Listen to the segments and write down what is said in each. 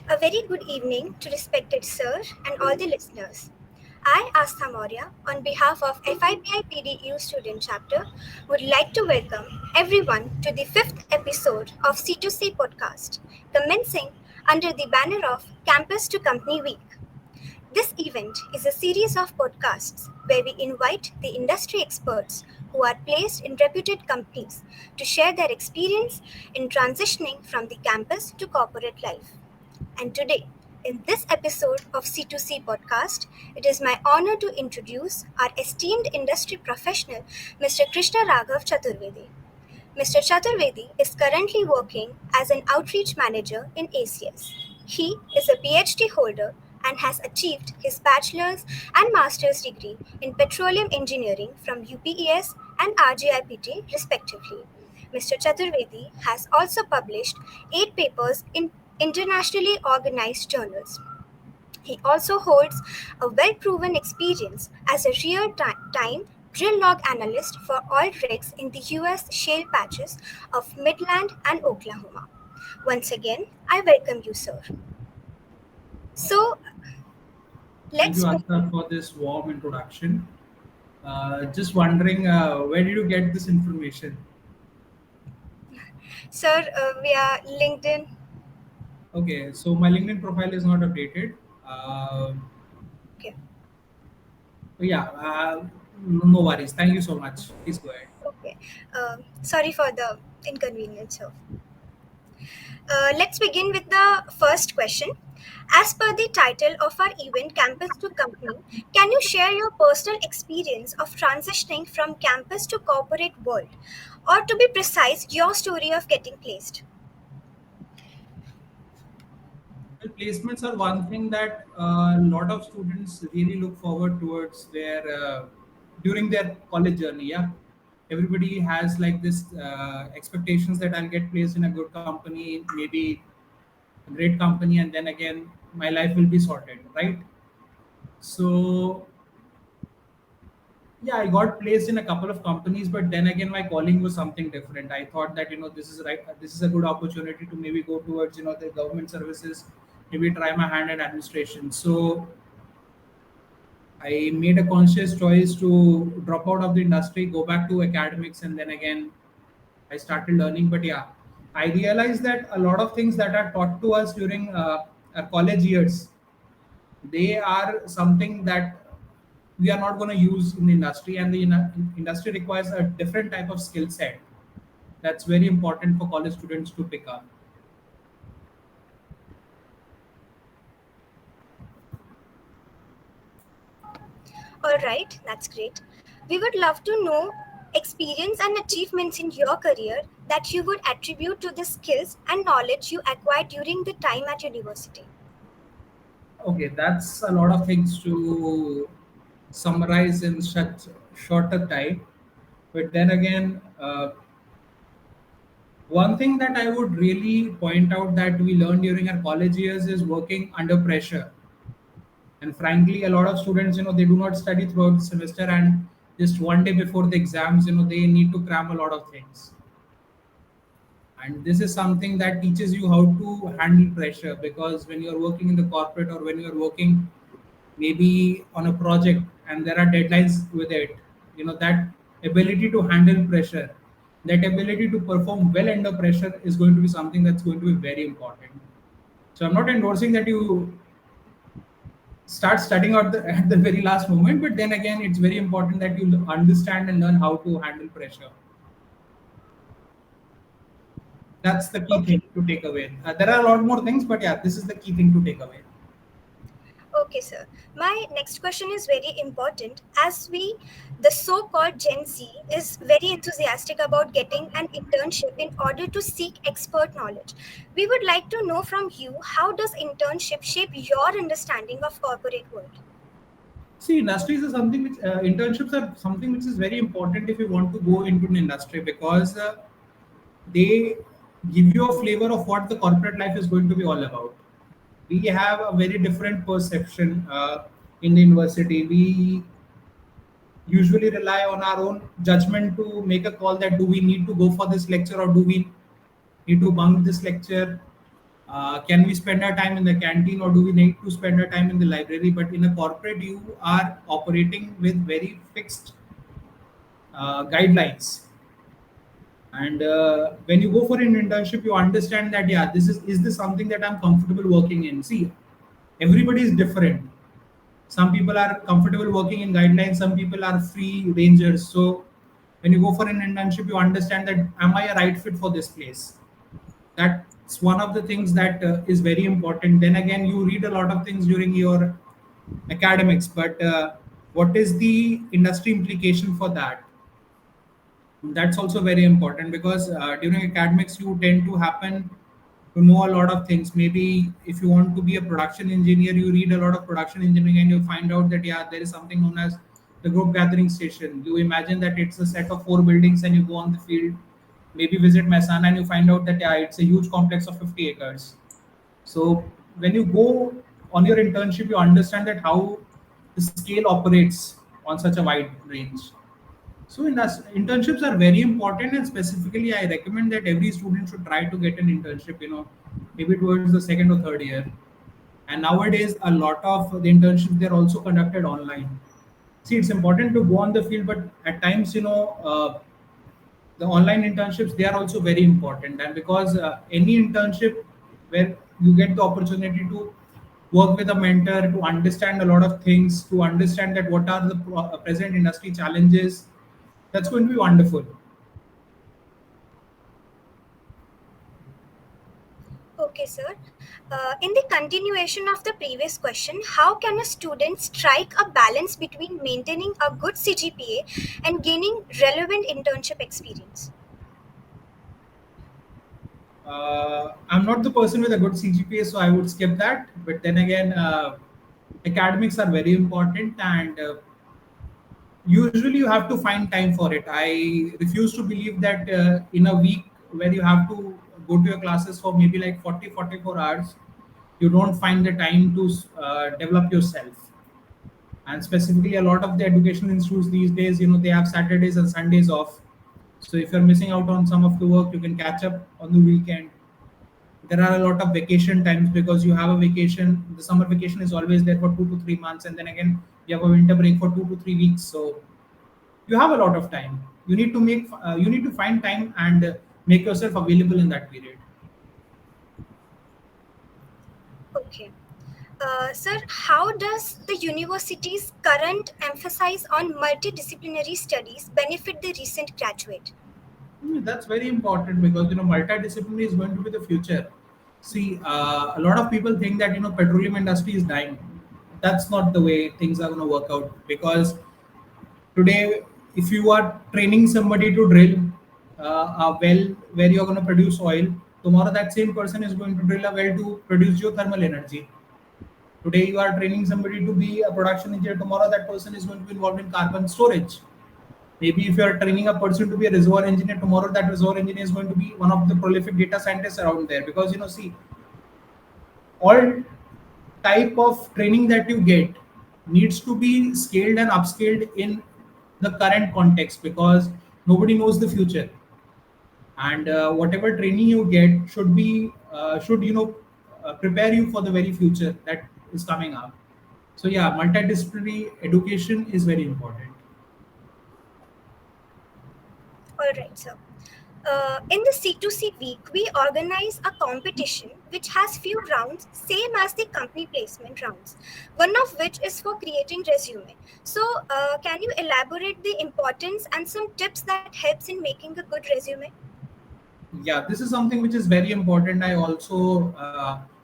A very good evening to respected sir and all the listeners. I, Aastha Maurya, on behalf of FIPI PDEU Student Chapter, would like to welcome everyone to the fifth episode of C2C podcast, commencing under the banner of Campus to Company Week. This event is a series of podcasts where we invite the industry experts who are placed in reputed companies to share their experience in transitioning from the campus to corporate life. And today, in this episode of C2C podcast, it is my honor to introduce our esteemed industry professional, Mr. Krishna Raghav Chaturvedi. Mr. Chaturvedi is currently working as an outreach manager in ACS. He is a PhD holder and has achieved his bachelor's and master's degree in petroleum engineering from UPES and RGIPT respectively. Mr. Chaturvedi has also published 8 papers in internationally organized journals. He also holds a well proven experience as a real time drill log analyst for oil rigs in the US shale patches of Midland and Oklahoma. Once again, I welcome you, sir. So, Thank you, let's Aastha, begin. for this warm introduction. Just wondering, where did you get this information? Sir, via LinkedIn. Okay, so my LinkedIn profile is not updated. Um Okay. yeah, no worries. Thank you so much. Please go ahead. Okay. Sorry for the inconvenience, sir. Let's begin with the first question. As per the title of our event, Campus to Company, can you share your personal experience of transitioning from campus to corporate world? Or to be precise, your story of getting placed? Well, placements are one thing that a lot of students really look forward towards during their college journey. Yeah, everybody has like this expectations that I'll get placed in a good company, maybe a great company, and then again my life will be sorted, right? So yeah, I got placed in a couple of companies, but then again my calling was something different. I thought that this is right, this is a good opportunity to maybe go towards the government services, maybe try my hand at administration. So I made a conscious choice to drop out of the industry, go back to academics, and then again I started learning. But yeah, I realized that a lot of things that are taught to us during our college years, they are something that we are not going to use in the industry, and the industry requires a different type of skill set that's very important for college students to pick up. All right, that's great. We would love to know experience and achievements in your career that you would attribute to the skills and knowledge you acquired during the time at university. Okay, that's a lot of things to summarize in such shorter time. But then again, one thing that I would really point out that we learned during our college years is working under pressure. And frankly, a lot of students, they do not study throughout the semester, and just one day before the exams, they need to cram a lot of things. And this is something that teaches you how to handle pressure, because when you're working in the corporate, or when you're working maybe on a project and there are deadlines with it, that ability to handle pressure, that ability to perform well under pressure is going to be something that's going to be very important. So I'm not endorsing that you start studying out at the very last moment, but then again it's very important that you understand and learn how to handle pressure. That's the key Okay. thing to take away. There are a lot more things, but yeah, this is the key thing to take away. Okay, sir. My next question is very important as the so called Gen Z, is very enthusiastic about getting an internship in order to seek expert knowledge. We would like to know from you, how does internship shape your understanding of corporate world? See, industries are something which internships are something which is very important if you want to go into an industry, because they give you a flavor of what the corporate life is going to be all about. We have a very different perception in the university. We usually rely on our own judgment to make a call that do we need to go for this lecture, or do we need to bunk this lecture. Can we spend our time in the canteen, or do we need to spend our time in the library? But in a corporate, you are operating with very fixed guidelines. And when you go for an internship, you understand that, yeah, is this something that I'm comfortable working in? See, everybody is different. Some people are comfortable working in guidelines, some people are free rangers. So when you go for an internship, you understand that, am I a right fit for this place? That's one of the things that is very important. Then again, you read a lot of things during your academics, but what is the industry implication for that? That's also very important, because during academics you tend to happen to know a lot of things. Maybe if you want to be a production engineer, you read a lot of production engineering and you find out that, yeah, there is something known as the group gathering station. You imagine that it's a set of four buildings and you go on the field, maybe visit Mehsana, and you find out that, yeah, it's a huge complex of 50 acres. So when you go on your internship, you understand that how the scale operates on such a wide range. So internships are very important, and specifically, I recommend that every student should try to get an internship. Maybe towards the second or third year. And nowadays, a lot of the internships, they're also conducted online. See, it's important to go on the field, but at times, the online internships, they are also very important. And because any internship where you get the opportunity to work with a mentor, to understand a lot of things, to understand that what are the present industry challenges, that's going to be wonderful. Okay, sir. In the continuation of the previous question, how can a student strike a balance between maintaining a good CGPA and gaining relevant internship experience? I'm not the person with a good CGPA, so I would skip that. But then again, academics are very important, and usually you have to find time for it. I refuse to believe that in a week where you have to go to your classes for maybe like 44 hours, you don't find the time to develop yourself. And specifically, a lot of the education institutes these days, they have Saturdays and Sundays off. So if you're missing out on some of the work, you can catch up on the weekend. There are a lot of vacation times, because you have a vacation, the summer vacation is always there for 2 to 3 months, and then again you have a winter break for 2 to 3 weeks. So you have a lot of time. You need to find time and make yourself available in that period. Okay. Sir, how does the university's current emphasis on multidisciplinary studies benefit the recent graduate? That's very important, because multidisciplinary is going to be the future. See, a lot of people think that petroleum industry is dying. That's not the way things are going to work out, because today, if you are training somebody to drill a well where you're going to produce oil, tomorrow that same person is going to drill a well to produce geothermal energy. Today, you are training somebody to be a production engineer. Tomorrow, that person is going to be involved in carbon storage. Maybe if you are training a person to be a reservoir engineer, tomorrow that reservoir engineer is going to be one of the prolific data scientists around there. Because see, all type of training that you get needs to be scaled and upscaled in the current context, because nobody knows the future. And whatever training you get should prepare you for the very future that is coming up. So yeah, multidisciplinary education is very important. All right, sir. In the C2C week, we organize a competition which has few rounds, same as the company placement rounds. One of which is for creating resume. So, can you elaborate the importance and some tips that helps in making a good resume? Yeah, this is something which is very important. I also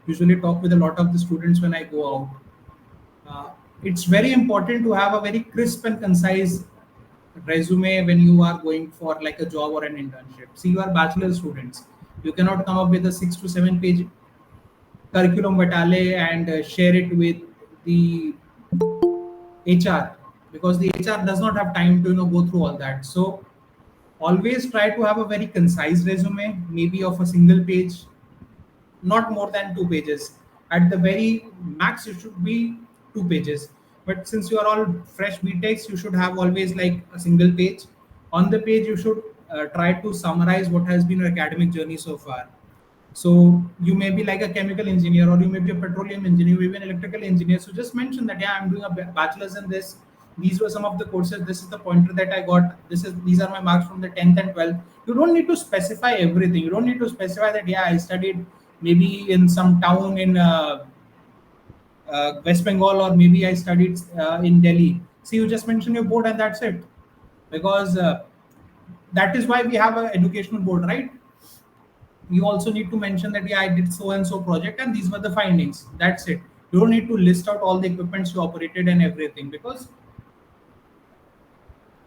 usually talk with a lot of the students when I go out. It's very important to have a very crisp and concise resume when you are going for like a job or an internship. See, you are bachelor students. You cannot come up with a 6 to 7 page curriculum vitae and share it with the HR, because the HR does not have time to go through all that. So always try to have a very concise resume, maybe of a single page, not more than 2 pages. At the very max, it should be 2 pages. But since you are all fresh BTechs, you should have always like a single page. On the page, you should try to summarize what has been your academic journey so far. So you may be like a chemical engineer, or you may be a petroleum engineer, even electrical engineer. So just mention that, yeah, I'm doing a bachelor's in this. These were some of the courses. This is the pointer that I got. These are my marks from the 10th and 12th. You don't need to specify everything. You don't need to specify that, yeah, I studied maybe in some town in West Bengal, or maybe I studied in Delhi. See, you just mention your board and that's it. Because that is why we have an educational board, right? You also need to mention that, yeah, I did so and so project and these were the findings. That's it. You don't need to list out all the equipments you operated and everything, because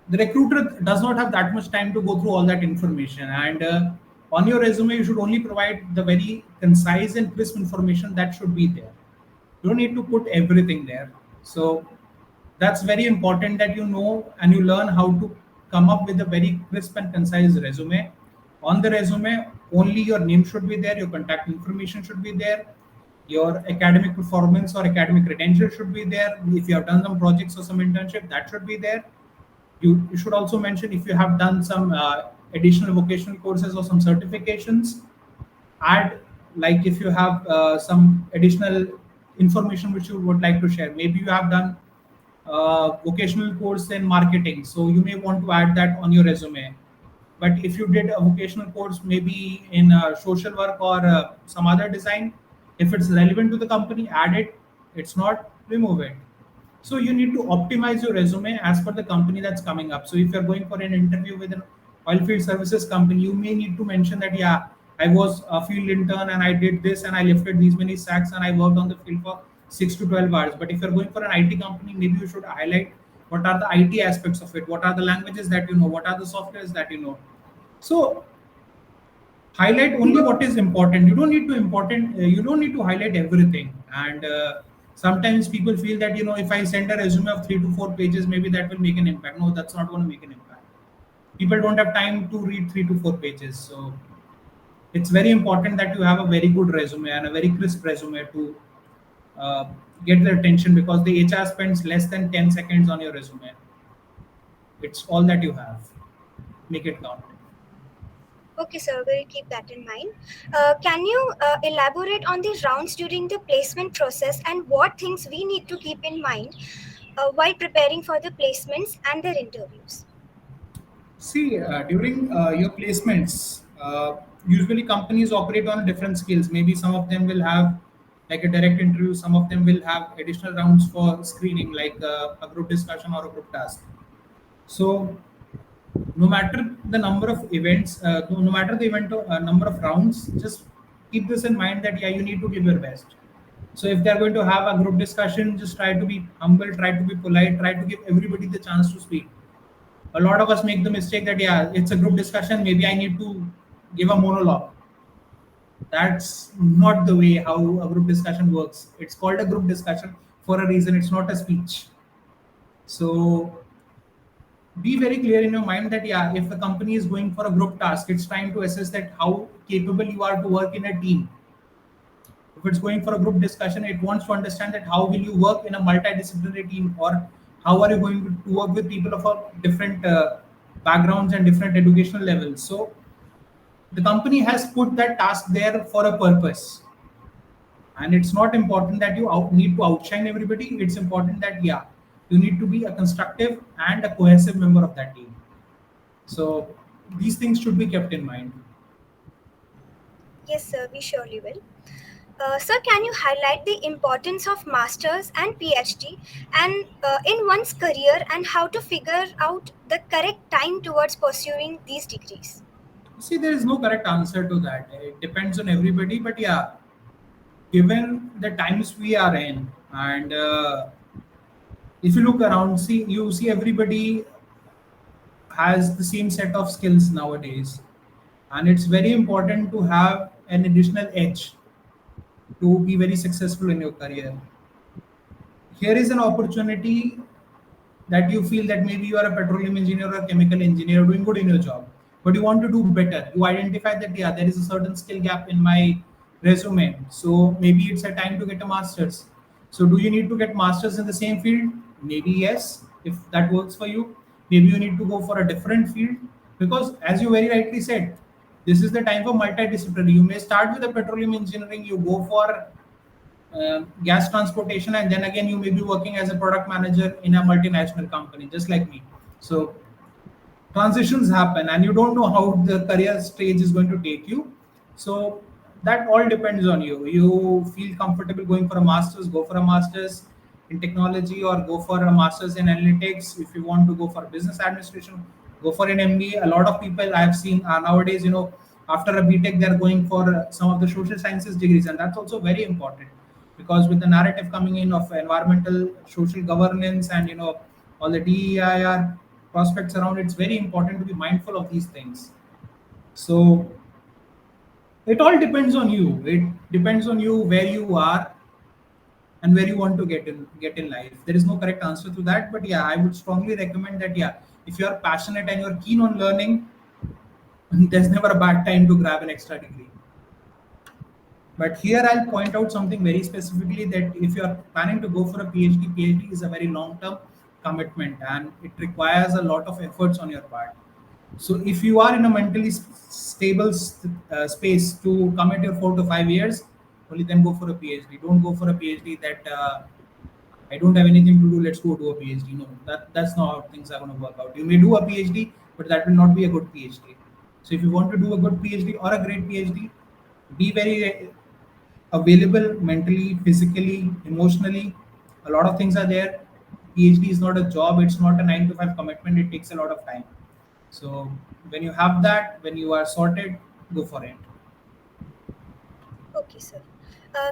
the recruiter does not have that much time to go through all that information. And on your resume, you should only provide the very concise and crisp information that should be there. You don't need to put everything there. So that's very important, that you know and you learn how to come up with a very crisp and concise resume. On the resume, only your name should be there, your contact information should be there, your academic performance or academic credential should be there. If you have done some projects or some internship, that should be there. You should also mention if you have done some additional vocational courses or some certifications. Add, like, if you have some additional information which you would like to share. Maybe you have done vocational course in marketing, so you may want to add that on your resume. But if you did a vocational course maybe in social work or some other design, if it's relevant to the company, add it. It's not, remove it. So you need to optimize your resume as per the company that's coming up. So if you're going for an interview with an oilfield services company, you may need to mention that, yeah, I was a field intern and I did this and I lifted these many sacks and I worked on the field for 6 to 12 hours. But if you're going for an IT company, maybe you should highlight what are the IT aspects of it, what are the languages that you know, what are the softwares that you know. So highlight only what is important. You don't need to highlight everything. And sometimes people feel that, if I send a resume of 3 to 4 pages, maybe that will make an impact. No, that's not going to make an impact. People don't have time to read 3 to 4 pages. So it's very important that you have a very good resume and a very crisp resume to uh, get their attention, because the HR spends less than 10 seconds on your resume. It's all that you have. Make it count. Okay, sir, we'll keep that in mind. Can you elaborate on the rounds during the placement process and what things we need to keep in mind while preparing for the placements and their interviews? See, during your placements, usually companies operate on different skills. Maybe some of them will have like a direct interview, some of them will have additional rounds for screening, like a group discussion or a group task. So, no matter the number of events, no matter the number of rounds, just keep this in mind that, yeah, you need to give your best. So, if they're going to have a group discussion, just try to be humble, try to be polite, try to give everybody the chance to speak. A lot of us make the mistake that, yeah, it's a group discussion, maybe I need to give a monologue. That's not the way how a group discussion works. It's called a group discussion for a reason. It's not a speech. So be very clear in your mind that, yeah, if a company is going for a group task, it's trying to assess that how capable you are to work in a team. If it's going for a group discussion, it wants to understand that how will you work in a multidisciplinary team, or how are you going to work with people of a different backgrounds and different educational levels. So the company has put that task there for a purpose, and it's not important that you need to outshine everybody. It's important that, yeah, you need to be a constructive and a cohesive member of that team. So these things should be kept in mind. Yes, sir, we surely will. Sir, can you highlight the importance of masters and PhD and in one's career and how to figure out the correct time towards pursuing these degrees? See, there is no correct answer to that. It depends on everybody, but yeah, given the times we are in, and if you look around, you see everybody has the same set of skills nowadays, and it's very important to have an additional edge to be very successful in your career. Here is an opportunity that you feel that maybe you are a petroleum engineer or a chemical engineer doing good in your job, but you want to do better. You identify that, yeah, there is a certain skill gap in my resume, so maybe it's a time to get a master's. So do you need to get masters in the same field? Maybe yes, if that works for you. Maybe you need to go for a different field, because as you very rightly said, This is the time for multidisciplinary. You may start with a petroleum engineering, you go for gas transportation, and then again you may be working as a product manager in a multinational company, just like me. So transitions happen and you don't know how the career stage is going to take you. So that all depends on you. You feel comfortable going for a master's, go for a master's in technology, or go for a master's in analytics. If you want to go for business administration, go for an MBA. A lot of people I have seen nowadays, after a BTech they're going for some of the social sciences degrees, and that's also very important, because with the narrative coming in of environmental social governance and all the DEIR prospects around, it's very important to be mindful of these things. So it all depends on you. It depends on you where you are and where you want to get in life. There is no correct answer to that, but yeah, I would strongly recommend that, yeah, if you are passionate and you're keen on learning, there's never a bad time to grab an extra degree. But here I'll point out something very specifically, that if you are planning to go for a PhD is a very long term commitment and it requires a lot of efforts on your part. So if you are in a mentally stable space to commit your 4 to 5 years, only then go for a PhD. Don't go for a PhD that I don't have anything to do. Let's go do a PhD. No, that's not how things are going to work out. You may do a PhD, but that will not be a good PhD. So if you want to do a good PhD or a great PhD, be very available mentally, physically, emotionally. A lot of things are there. PhD is not a job, it's not a 9 to 5 commitment, it takes a lot of time. So when you have that, when you are sorted, go for it. Okay, sir.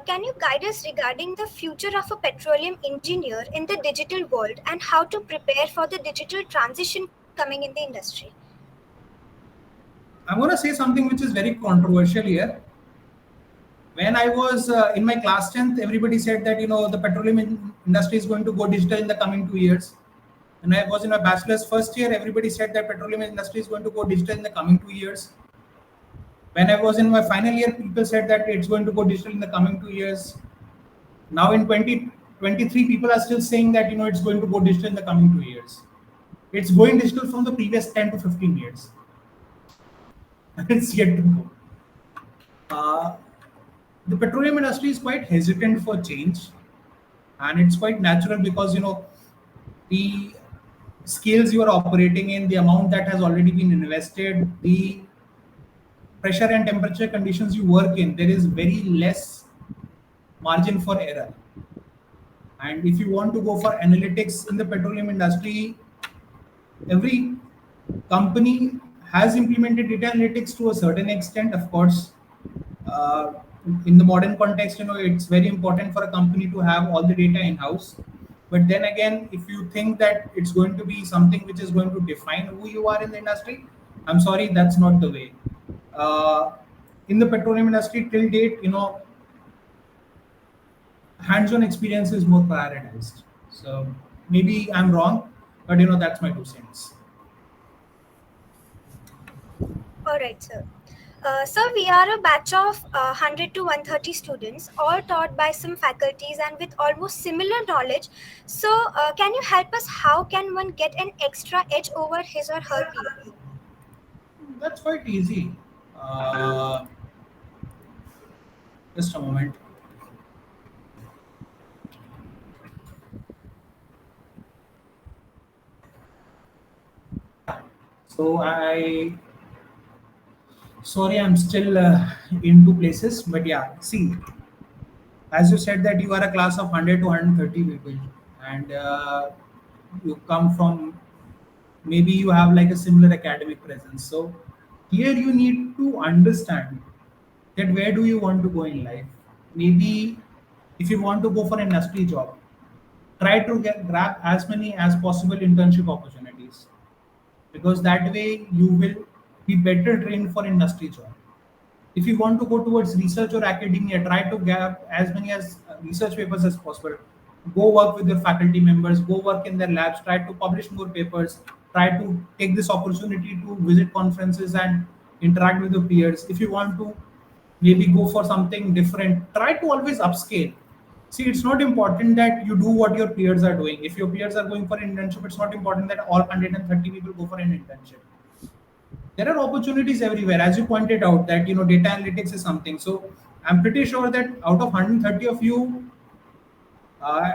Can you guide us regarding the future of a petroleum engineer in the digital world and how to prepare for the digital transition coming in the industry? I'm going to say something which is very controversial here. When I was in my class 10th, everybody said that the petroleum industry is going to go digital in the coming 2 years. When I was in my bachelor's first year, everybody said that petroleum industry is going to go digital in the coming 2 years. When I was in my final year, people said that it's going to go digital in the coming 2 years. Now in 2023, people are still saying that it's going to go digital in the coming 2 years. It's going digital from the previous 10 to 15 years. It's yet to go. Uh, the petroleum industry is quite hesitant for change, and it's quite natural because the scales you are operating in, the amount that has already been invested, the pressure and temperature conditions you work in, there is very less margin for error. And if you want to go for analytics in the petroleum industry, every company has implemented data analytics to a certain extent. Of course, uh, in the modern context, it's very important for a company to have all the data in house. But then again, if you think that it's going to be something which is going to define who you are in the industry, I'm sorry, that's not the way. Uh, in the petroleum industry till date, hands-on experience is more prioritized. So maybe I'm wrong, but that's my 2 cents. All right, sir. Sir, we are a batch of 100 to 130 students, all taught by some faculties and with almost similar knowledge. So, can you help us? How can one get an extra edge over his or her peers? That's quite easy. Uh, just a moment. So sorry, I'm still in two places, but yeah, see, as you said that you are a class of 100 to 130 people, and you come from, maybe you have like a similar academic presence. So here you need to understand that where do you want to go in life. Maybe if you want to go for an industry job, try to grab as many as possible internship opportunities, because that way you will be better trained for industry job. If you want to go towards research or academia, try to get as many as research papers as possible. Go work with your faculty members, go work in their labs, try to publish more papers, try to take this opportunity to visit conferences and interact with your peers. If you want to maybe go for something different, try to always upscale. See, it's not important that you do what your peers are doing. If your peers are going for an internship, it's not important that all 130 people go for an internship. There are opportunities everywhere, as you pointed out that data analytics is something. So I'm pretty sure that out of 130 of you, uh,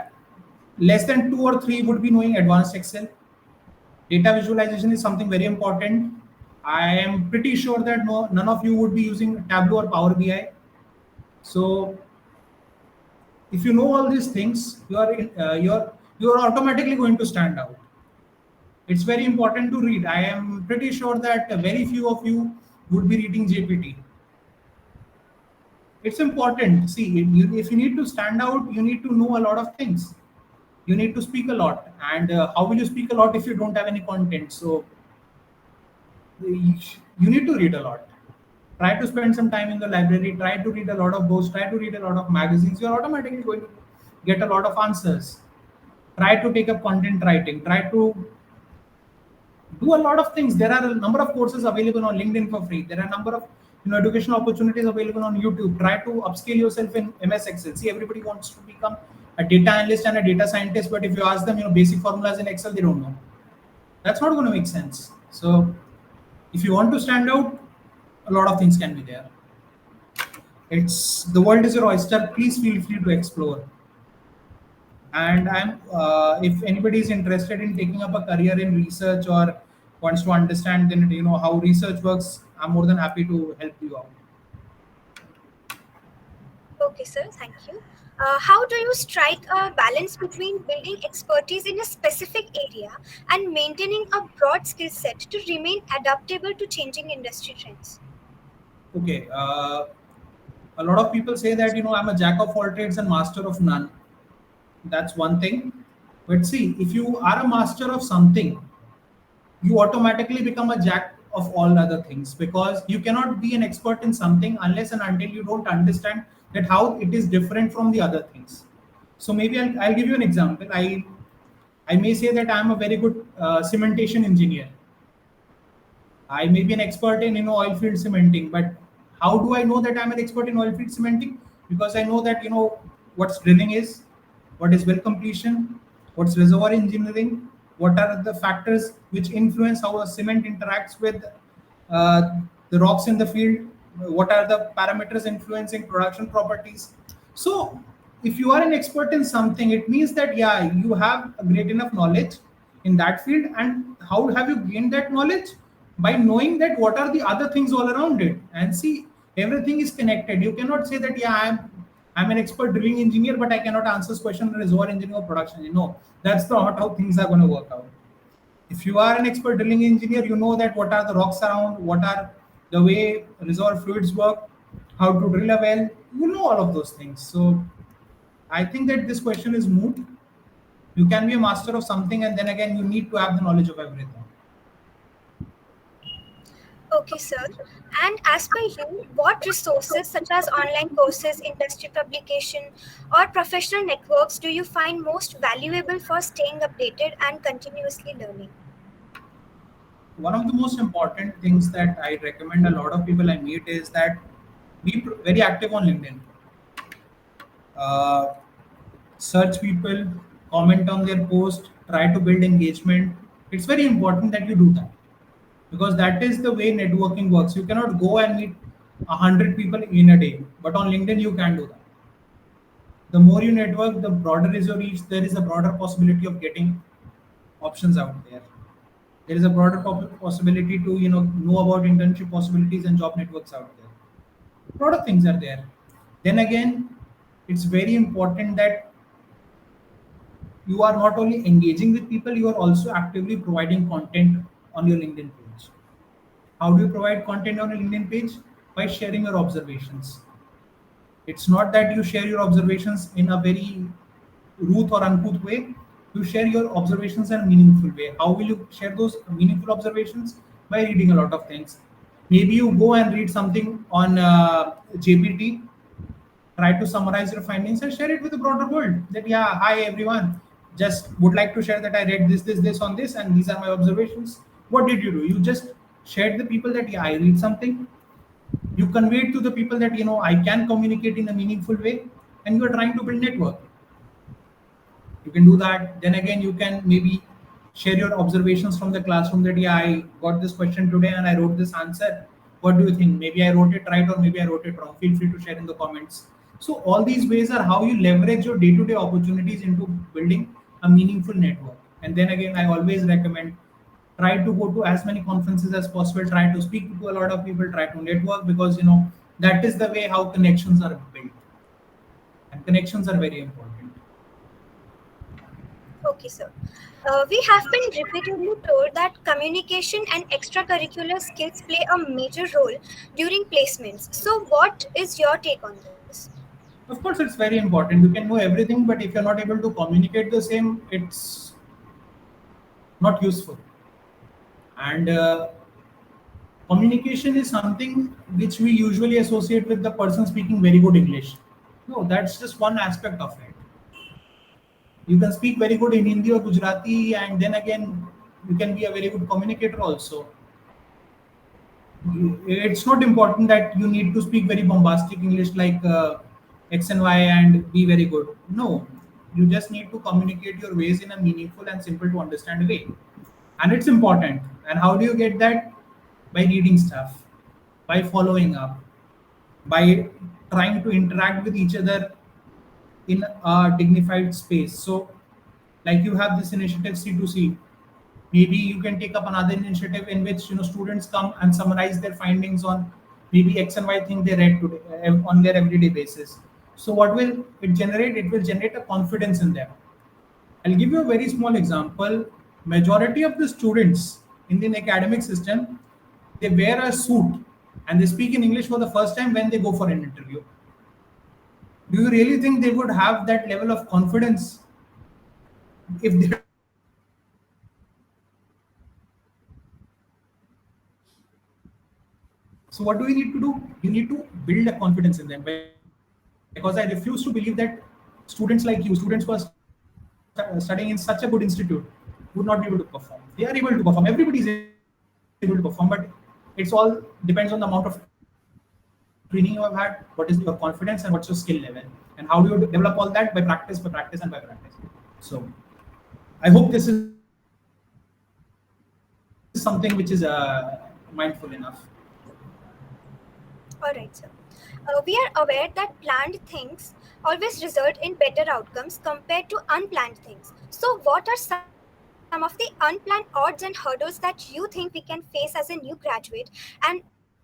less than two or three would be knowing advanced Excel. Data visualization is something very important. I am pretty sure that none of you would be using Tableau or Power BI. So if you know all these things, you're automatically going to stand out. It's very important to read. I am pretty sure that very few of you would be reading JPT. It's important. See, if you need to stand out, you need to know a lot of things. You need to speak a lot. And how will you speak a lot if you don't have any content? So you need to read a lot. Try to spend some time in the library. Try to read a lot of books. Try to read a lot of magazines. You're automatically going to get a lot of answers. Try to take up content writing. Try to do a lot of things. There are a number of courses available on LinkedIn for free. There are a number of educational opportunities available on YouTube. Try to upskill yourself in MS Excel. See, everybody wants to become a data analyst and a data scientist, but if you ask them basic formulas in Excel, they don't know. That's not going to make sense. So if you want to stand out, a lot of things can be there. It's the world is your oyster. Please feel free to explore. And if anybody is interested in taking up a career in research or wants to understand then how research works, I'm more than happy to help you out. Okay, sir, thank you. How do you strike a balance between building expertise in a specific area and maintaining a broad skill set to remain adaptable to changing industry trends? Okay, a lot of people say that I'm a jack of all trades and master of none. That's one thing. But see, if you are a master of something, you automatically become a jack of all other things, because you cannot be an expert in something unless and until you don't understand that how it is different from the other things. So maybe I'll give you an example. I may say that I'm a very good cementation engineer. I may be an expert in oil field cementing, but how do I know that I'm an expert in oil field cementing? Because I know that what drilling is, what is well completion, what's reservoir engineering, what are the factors which influence how a cement interacts with uh, the rocks in the field, what are the parameters influencing production properties. So if you are an expert in something, it means that yeah, you have a great enough knowledge in that field. And how have you gained that knowledge? By knowing that what are the other things all around it. And see, everything is connected. You cannot say that yeah, I'm an expert drilling engineer, but I cannot answer this question on reservoir engineering or production. That's not how things are going to work out. If you are an expert drilling engineer, you know that what are the rocks around, what are the way reservoir fluids work, how to drill a well. You know all of those things. So I think that this question is moot. You can be a master of something, and then again, you need to have the knowledge of everything. Okay, sir. And as per you, what resources such as online courses, industry publication, or professional networks do you find most valuable for staying updated and continuously learning? One of the most important things that I recommend a lot of people I meet is that be very active on LinkedIn. Uh, Search people, comment on their post, try to build engagement. It's very important that you do that, because that is the way networking works. You cannot go and meet 100 people in a day, but on LinkedIn you can do that. The more you network, the broader is your reach. There is a broader possibility of getting options out there. There is a broader possibility to know about internship possibilities and job networks out there. A lot of things are there. Then again, it's very important that you are not only engaging with people, you are also actively providing content on your LinkedIn page. How do you provide content on a LinkedIn page? By sharing your observations. It's not that you share your observations in a very rude or uncouth way. You share your observations in a meaningful way. How will you share those meaningful observations? By reading a lot of things. Maybe you go and read something on JPT, try to summarize your findings and share it with the broader world. That yeah, hi everyone, just would like to share that I read this on this, and these are my observations. What did you do? You just shared the people that yeah, I read something. You convey it to the people that I can communicate in a meaningful way, and you are trying to build network. You can do that. Then again, you can maybe share your observations from the classroom that yeah, I got this question today and I wrote this answer. What do you think? Maybe I wrote it right or maybe I wrote it wrong. Feel free to share in the comments. So all these ways are how you leverage your day-to-day opportunities into building a meaningful network. And then again, I always recommend, try to go to as many conferences as possible, try to speak to a lot of people, try to network, because that is the way how connections are built, and connections are very important. Okay, sir. We have been repeatedly told that communication and extracurricular skills play a major role during placements. So, what is your take on this? Of course, it's very important. You can know everything, but if you're not able to communicate the same, it's not useful. And communication is something which we usually associate with the person speaking very good English. No, that's just one aspect of it. You can speak very good in Hindi or Gujarati, and then again, you can be a very good communicator also. It's not important that you need to speak very bombastic English like X and Y and be very good. No, you just need to communicate your ways in a meaningful and simple to understand way. And it's important. And how do you get that? By reading stuff, by following up, by trying to interact with each other in a dignified space. So, like you have this initiative C2C, maybe you can take up another initiative in which students come and summarize their findings on maybe X and Y thing they read today on their everyday basis. So what will it generate? It will generate a confidence in them. I'll give you a very small example. Majority of the students in the academic system, they wear a suit and they speak in English for the first time when they go for an interview. Do you really think they would have that level of confidence if they don't wear a suit and speak in English for the first time? So what do we need to do? You need to build a confidence in them, because I refuse to believe that students like you, students who are studying in such a good institute, would not be able to perform. They are able to perform. Everybody is able to perform, but it's all depends on the amount of training you have had, what is your confidence, and what's your skill level, and how do you develop all that? By practice, by practice, and by practice. So I hope this is something which is mindful enough. All right, sir. We are aware that planned things always result in better outcomes compared to unplanned things. So, what are some of the unplanned odds and hurdles that you think we can face as a new graduate, and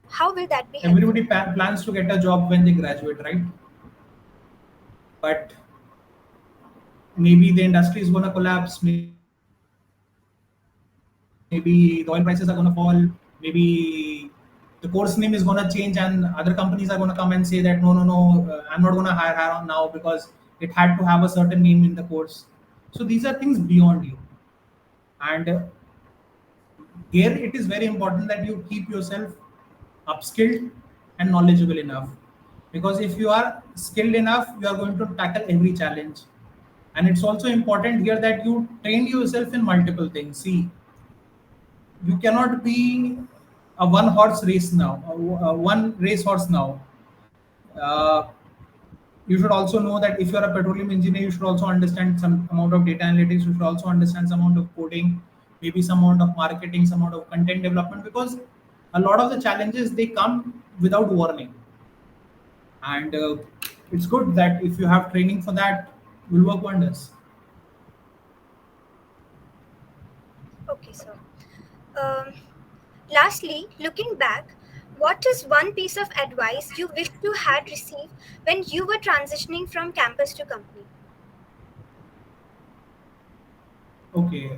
how will that be helpful? Everybody plans to get a job when they graduate, right? But maybe the industry is going to collapse, maybe the oil prices are going to fall, maybe the course name is going to change and other companies are going to come and say that no, I'm not going to hire her on now because it had to have a certain name in the course. So these are things beyond you. And here it is very important that you keep yourself upskilled and knowledgeable enough, because if you are skilled enough, you are going to tackle every challenge. And it's also important here that you train yourself in multiple things. See, you cannot be a one horse race now, one race horse now. uh, you should also know that if you're a petroleum engineer, you should also understand some amount of data analytics, you should also understand some amount of coding, maybe some amount of marketing, some amount of content development, because a lot of the challenges they come without warning. And it's good that if you have training for that, will work wonders. Okay, sir. Um, Lastly, looking back, what is one piece of advice you wish you had received when you were transitioning from campus to company? Okay,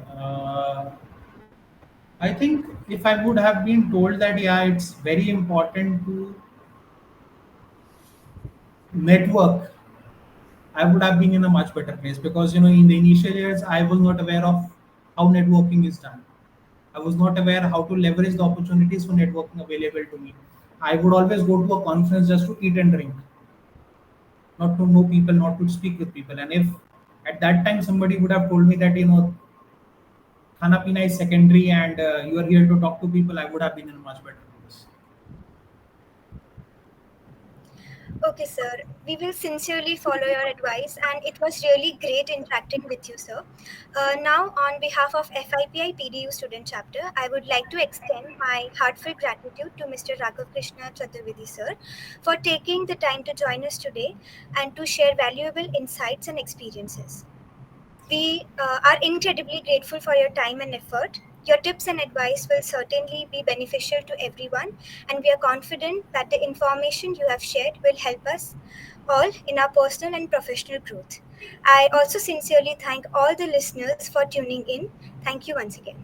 I think if I would have been told that yeah, it's very important to network, I would have been in a much better place, because in the initial years I was not aware of how networking is done. I was not aware how to leverage the opportunities for networking available to me. I would always go to a conference just to eat and drink, not to know people, not to speak with people. And if at that time somebody would have told me that khana pina is secondary and you are here to talk to people, I would have been in a much better place. Okay, sir. We will sincerely follow your advice, and it was really great interacting with you, sir. Now, on behalf of FIPI PDU Student Chapter, I would like to extend my heartfelt gratitude to Mr. Raghav Krishna Chaturvedi, sir, for taking the time to join us today and to share valuable insights and experiences. We are incredibly grateful for your time and effort. Your tips and advice will certainly be beneficial to everyone, and we are confident that the information you have shared will help us all in our personal and professional growth. I also sincerely thank all the listeners for tuning in. Thank you once again.